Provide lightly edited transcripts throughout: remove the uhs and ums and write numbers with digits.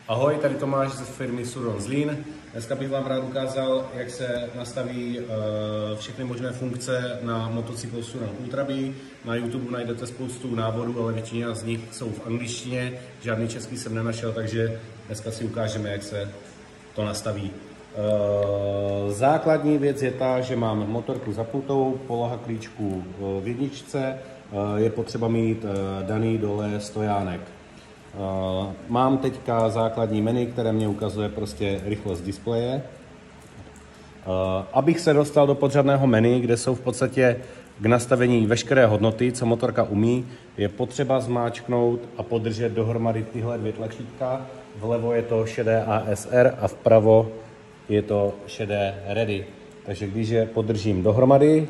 Ahoj, tady Tomáš ze firmy Suron Zlín. Dneska bych vám rád ukázal, jak se nastaví všechny možné funkce na motocyklu Suron Ultra B. Na YouTube najdete spoustu návodů, ale většina z nich jsou v angličtině. Žádný český jsem nenašel, takže dneska si ukážeme, jak se to nastaví. Základní věc je ta, že mám motorku zapnutou, poloha klíčků v jedničce, je potřeba mít daný dole stojánek. Mám teďka základní menu, které mě ukazuje prostě rychlost displeje. Abych se dostal do podřadného menu, kde jsou v podstatě k nastavení veškeré hodnoty, co motorka umí, je potřeba zmáčknout a podržet dohromady tyhle dvě tlačítka. Vlevo je to šedé ASR a vpravo je to šedé Ready. Takže když je podržím dohromady,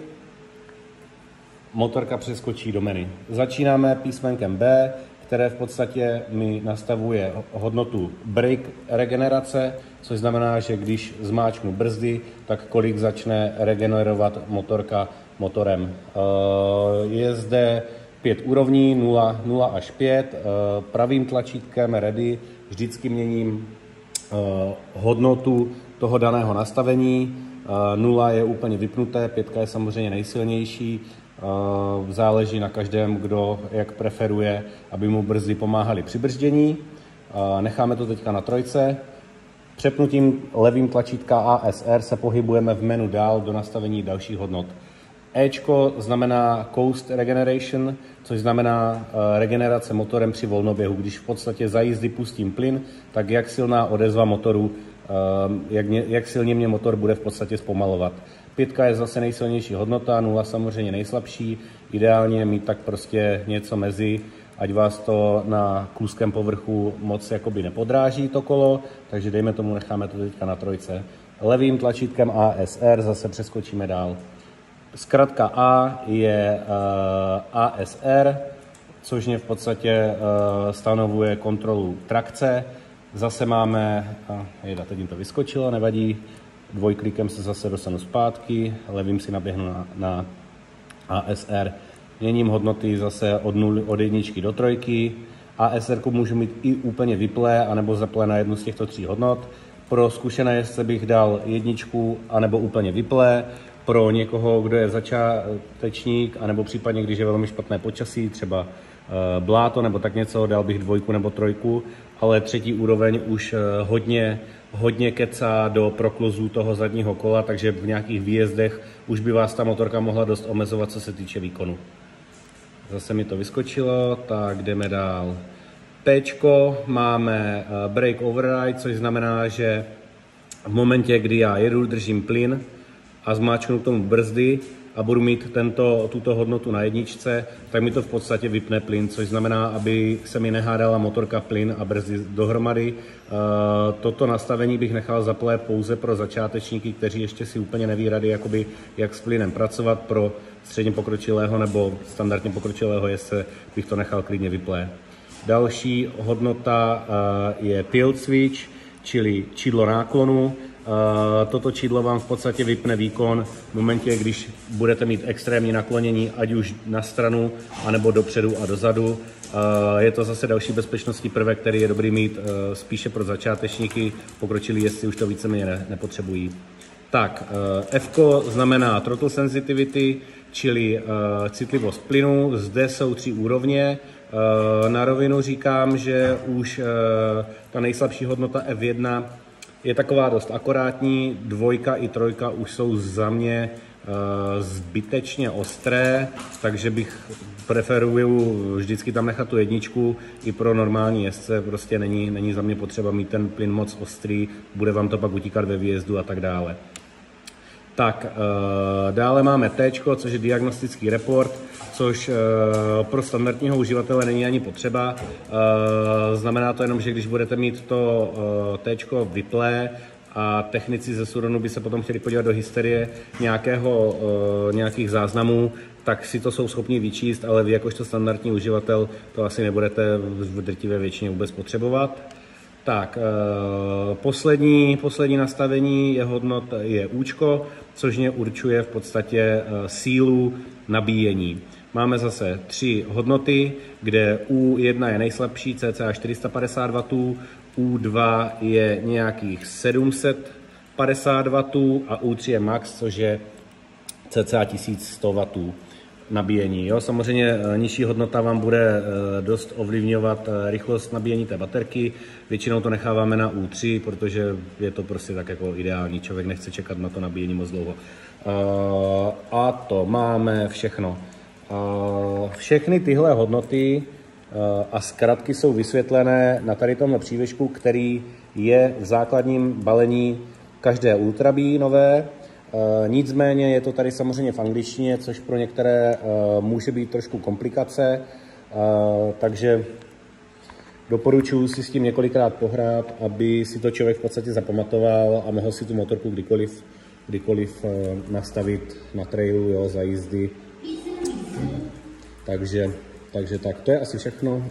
motorka přeskočí do menu. Začínáme písmenkem B, které v podstatě mi nastavuje hodnotu brake regenerace, což znamená, že když zmáčknu brzdy, tak kolik začne regenerovat motorka motorem. Je zde 5 úrovní, 0 až 5. Pravým tlačítkem Ready vždycky měním hodnotu toho daného nastavení. 0 je úplně vypnuté, 5 je samozřejmě nejsilnější. Záleží na každém, kdo jak preferuje, aby mu brzdy pomáhaly při brzdění. Necháme to teďka na 3. Přepnutím levým tlačítka ASR se pohybujeme v menu dál do nastavení dalších hodnot. Ečko znamená Coast Regeneration, což znamená regenerace motorem při volnoběhu. Když v podstatě za jízdy pustím plyn, tak jak silná odezva motoru, jak silně mě motor bude v podstatě zpomalovat. 5 je zase nejsilnější hodnota, 0 samozřejmě nejslabší. Ideálně mít tak prostě něco mezi, ať vás to na kluzkém povrchu moc jakoby nepodráží to kolo, takže dejme tomu, necháme to teďka na 3. Levým tlačítkem ASR zase přeskočíme dál. Zkratka A je ASR, což mě v podstatě stanovuje kontrolu trakce. Zase máme, teď jim to vyskočilo, nevadí, dvojklikem se zase dostanu zpátky, levým si naběhnu na ASR. Měním hodnoty zase od 1 do 3. ASR můžu mít i úplně vyplé, anebo zaplé na jednu z těchto 3 hodnot. Pro zkušené jezdce bych dal 1, anebo úplně vyplé. Pro někoho, kdo je začátečník, anebo případně, když je velmi špatné počasí, třeba bláto nebo tak něco, dal bych 2 nebo 3, ale 3. úroveň už hodně kecá do prokluzů toho zadního kola, takže v nějakých výjezdech už by vás ta motorka mohla dost omezovat, co se týče výkonu. Zase mi to vyskočilo, tak jdeme dál. Pčko máme Brake Override, což znamená, že v momentě, kdy já jedu, držím plyn a zmáčknu k tomu brzdy a budu mít tuto hodnotu na 1, tak mi to v podstatě vypne plyn, což znamená, aby se mi nehádala motorka plyn a brzdy dohromady. Toto nastavení bych nechal zaplé pouze pro začátečníky, kteří ještě si úplně neví rady, jakoby, jak s plynem pracovat. Pro středně pokročilého nebo standardně pokročilého jezdce bych to nechal klidně vyplé. Další hodnota je tilt switch, čili čidlo náklonu. Toto čidlo vám v podstatě vypne výkon v momentě, když budete mít extrémní naklonění, ať už na stranu, anebo dopředu a dozadu. Je to zase další bezpečnostní prvek, který je dobrý mít spíše pro začátečníky, pokročilí jezdci už to víceméně nepotřebují. Tak, F znamená throttle sensitivity, čili citlivost plynu. Zde jsou 3 úrovně. Na rovinu říkám, že už ta nejslabší hodnota F1 je taková dost akorátní, 2 i 3 už jsou za mě zbytečně ostré, takže bych preferuju vždycky tam nechat tu 1, i pro normální jezdce prostě není za mě potřeba mít ten plyn moc ostrý, bude vám to pak utíkat ve výjezdu a tak dále. Tak, dále máme T, což je diagnostický report, což pro standardního uživatele není ani potřeba. Znamená to jenom, že když budete mít to T vyplé a technici ze Suronu by se potom chtěli podívat do historie nějakých záznamů, tak si to jsou schopni vyčíst, ale vy jakožto standardní uživatel to asi nebudete v drtivé většině vůbec potřebovat. Tak, poslední nastavení je Účko, což mě určuje v podstatě sílu nabíjení. Máme zase 3 hodnoty, kde U1 je nejslabší, cca 450 W, U2 je nějakých 750 W a U3 je max, což je cca 1100 W nabíjení. Jo, samozřejmě nižší hodnota vám bude dost ovlivňovat rychlost nabíjení té baterky. Většinou to necháváme na U3, protože je to prostě tak jako ideální. Člověk nechce čekat na to nabíjení moc dlouho. A to máme všechno. Všechny tyhle hodnoty a zkratky jsou vysvětlené na tady tomhle přívěšku, který je v základním balení každé Ultrabee nové. Nicméně je to tady samozřejmě v angličtině, což pro některé může být trošku komplikace, takže doporučuji si s tím několikrát pohrát, aby si to člověk v podstatě zapamatoval a mohl si tu motorku kdykoliv nastavit na trailu, jo, za jízdy. Takže tak, to je asi všechno.